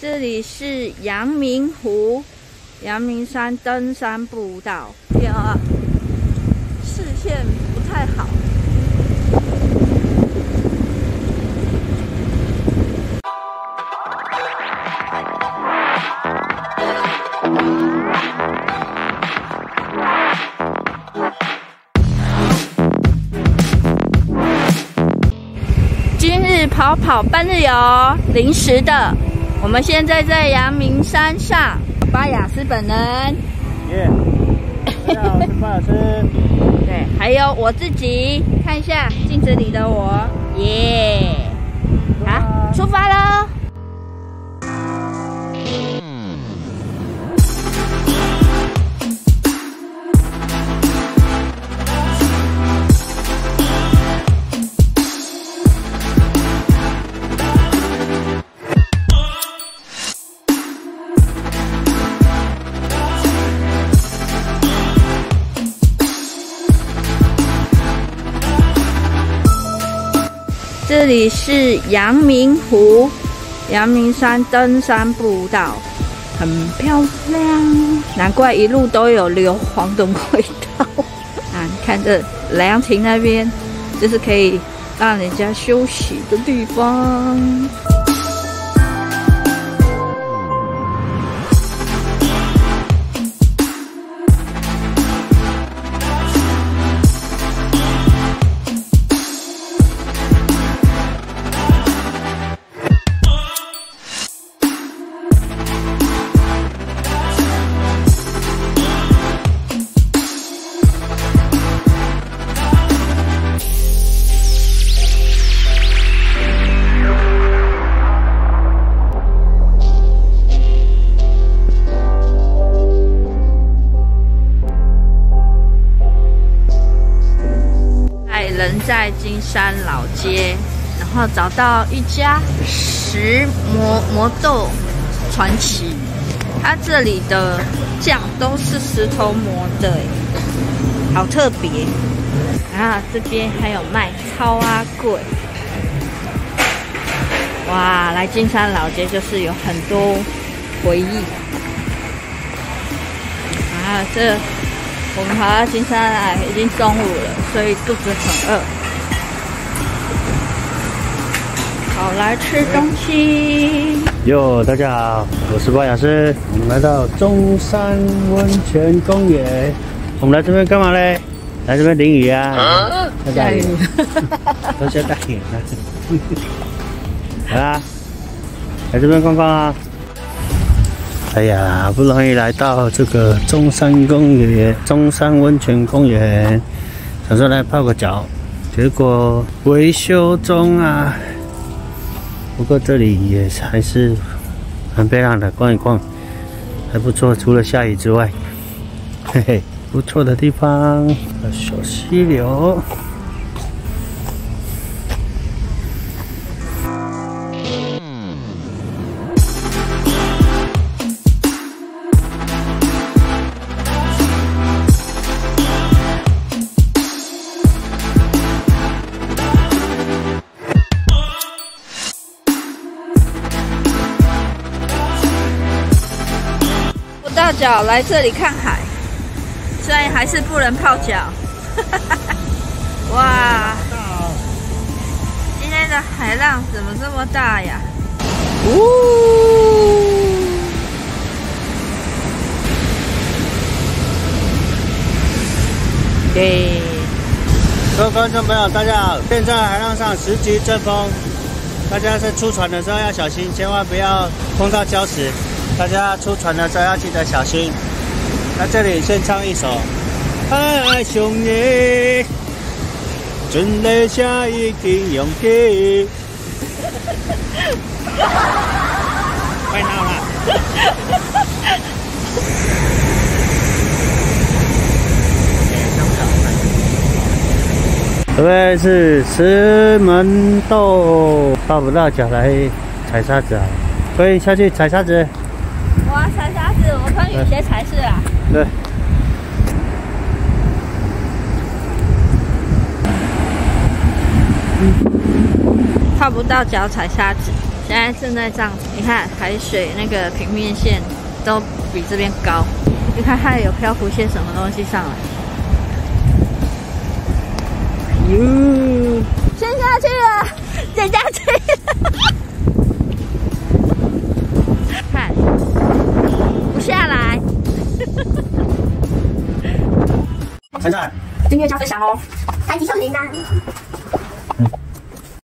这里是阳明湖、阳明山登山步道。天啊，视线不太好。今日跑半日游，临时的。我们现在在阳明山上，巴雅斯本人，耶，大家好，我是巴雅斯。对，还有我自己，看一下镜子里的我，耶，好，出发喽！这里是阳明湖、阳明山登山步道，很漂亮，难怪一路都有硫磺的味道。啊，你看这凉亭那边，就是可以让人家休息的地方。人在金山老街，然后找到一家石磨豆传奇，它这里的酱都是石头磨的，好特别。然后这边还有卖超阿贵，哇，来金山老街就是有很多回忆。啊，这。我们跑到金山来，已经中午了，所以肚子很饿。好，来吃东西。哟，大家好，我是巴雅斯。我们来到中山温泉公园。我们来这边干嘛嘞？来这边淋雨啊！下雨，都下大雨了。来啊，来这边逛逛啊！哎呀，不容易来到这个中山公园、中山温泉公园，想说来泡个脚，结果维修中啊。不过这里也还是很漂亮的，逛一逛还不错，除了下雨之外，嘿嘿，不错的地方。小溪流。大脚来这里看海，虽然还是不能泡脚。哇，今天的海浪怎么这么大呀？对，各位观众朋友，大家好！现在海浪上10级阵风，大家在出船的时候要小心，千万不要碰到礁石。大家出船的时候要记得小心。那这里先唱一首《爱爱兄弟》，准备下一定勇气。快闹了！这边是石门豆，泡不到脚来踩沙子啊！可以下去踩沙子。哇，踩沙子，我穿雨鞋才是啊。对。泡不到脚踩沙子，现在正在涨，你看海水那个平面线都比这边高，你看它有漂浮些什么东西上来。哟，先下去了，先下去了。看，不下来。现在订阅加分享哦，开启小铃铛。